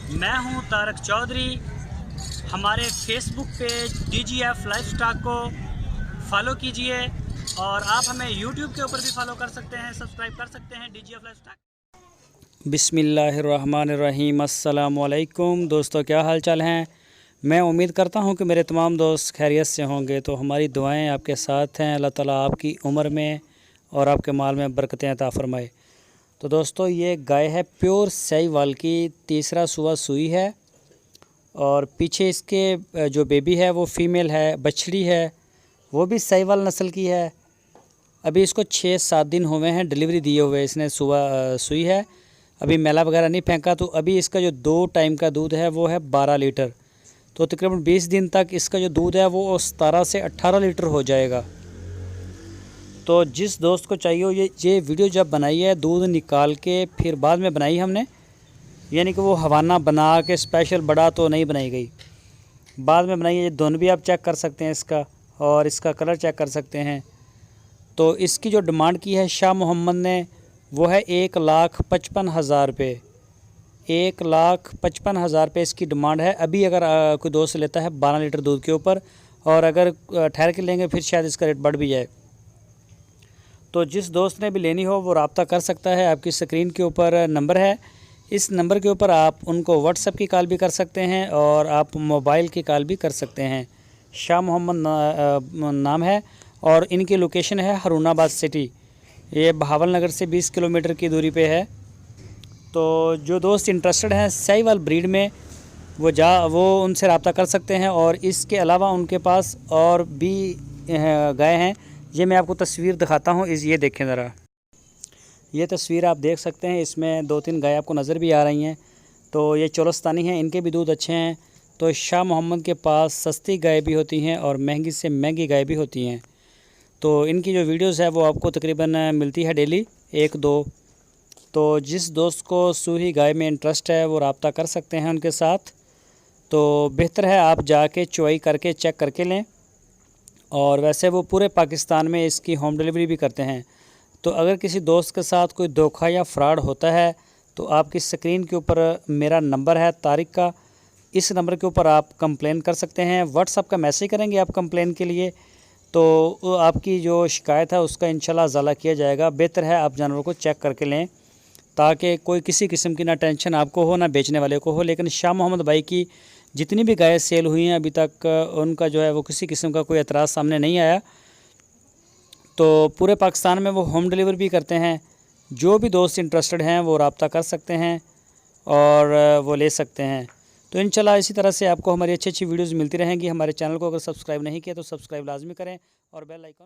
मैं हूं तारक चौधरी। हमारे फेसबुक पेज DGF लाइफस्टॉक को फॉलो कीजिए और आप हमें यूट्यूब के ऊपर भी फॉलो कर सकते हैं, सब्सक्राइब कर सकते हैं DGF लाइफस्टॉक। बिस्मिल्लाहिर्रहमानिर्रहीम। अस्सलाम वालेकुम दोस्तों, क्या हाल चाल हैं। मैं उम्मीद करता हूं कि मेरे तमाम दोस्त खैरियत से होंगे। तो हमारी दुआएं आपके साथ हैं। अल्लाह ताला आपकी उम्र में और आपके माल में बरकतें अता फरमाए। तो दोस्तों, ये गाय है प्योर साहिवाल की, तीसरा सुबह सुई है और पीछे इसके जो बेबी है वो फीमेल है, बछड़ी है, वो भी साहिवाल नस्ल की है। अभी इसको 6-7 दिन हुए हैं डिलीवरी दिए हुए, इसने सुबह सुई है। अभी मैला वगैरह नहीं फेंका। तो अभी इसका जो 2 टाइम का दूध है वो है 12 लीटर। तो तकरीबन 20 दिन तक इसका जो दूध है वो 17 से 18 लीटर हो जाएगा। तो जिस दोस्त को चाहिए हो, ये वीडियो जब बनाई है दूध निकाल के फिर बाद में बनाई हमने, यानी कि वो हवाना बना के स्पेशल बड़ा तो नहीं बनाई गई, बाद में बनाई है। ये दोनों भी आप चेक कर सकते हैं इसका, और इसका कलर चेक कर सकते हैं। तो इसकी जो डिमांड की है शाह मोहम्मद ने वो है 1,55,000 रुपये। 1,55,000 रुपये इसकी डिमांड है। अभी अगर कोई दोस्त लेता है 12 लीटर दूध के ऊपर, और अगर ठहर के लेंगे फिर शायद इसका रेट बढ़ भी जाए। तो जिस दोस्त ने भी लेनी हो वो रब्ता कर सकता है। आपकी स्क्रीन के ऊपर नंबर है, इस नंबर के ऊपर आप उनको व्हाट्सएप की कॉल भी कर सकते हैं और आप मोबाइल की कॉल भी कर सकते हैं। शाह मोहम्मद नाम है और इनकी लोकेशन है हरुणाबाद सिटी। ये बहावल नगर से 20 किलोमीटर की दूरी पे है। तो जो दोस्त इंटरेस्टेड हैं साहिवाल ब्रीड में, वो उनसे रब्ता कर सकते हैं। और इसके अलावा उनके पास और भी गाय हैं। ये मैं आपको तस्वीर दिखाता हूँ। ये देखें ज़रा, ये तस्वीर आप देख सकते हैं। इसमें 2-3 गाय आपको नज़र भी आ रही हैं। तो ये चोलस्तानी हैं, इनके भी दूध अच्छे हैं। तो शाह मोहम्मद के पास सस्ती गाय भी होती हैं और महंगी से महंगी गाय भी होती हैं। तो इनकी जो वीडियोस है वो आपको तकरीबन मिलती है डेली 1-2। तो जिस दोस्त को सूही गाय में इंटरेस्ट है वो रब्ता कर सकते हैं उनके साथ। तो बेहतर है आप जाके चुवाई करके चेक करके लें। और वैसे वो पूरे पाकिस्तान में इसकी होम डिलीवरी भी करते हैं। तो अगर किसी दोस्त के साथ कोई धोखा या फ्रॉड होता है तो आपकी स्क्रीन के ऊपर मेरा नंबर है तारिक का, इस नंबर के ऊपर आप कंप्लेन कर सकते हैं। व्हाट्सएप का मैसेज करेंगे आप कंप्लेन के लिए, तो आपकी जो शिकायत है उसका इंशाल्लाह अज़ाला किया जाएगा। बेहतर है आप जानवर को चेक करके लें ताकि कोई किसी किस्म की ना टेंशन आपको हो ना बेचने वाले को हो। लेकिन शाह मोहम्मद भाई की जितनी भी गायें सेल हुई हैं अभी तक, उनका जो है वो किसी किस्म का कोई एतराज़ सामने नहीं आया। तो पूरे पाकिस्तान में वो होम डिलीवरी भी करते हैं। जो भी दोस्त इंटरेस्टेड हैं वो रब्ता कर सकते हैं और वो ले सकते हैं। तो इंशाल्लाह इसी तरह से आपको हमारी अच्छी अच्छी वीडियोज़ मिलती रहेंगी। हमारे चैनल को अगर सब्सक्राइब नहीं किया तो सब्सक्राइब लाजमी करें और बेल आइकन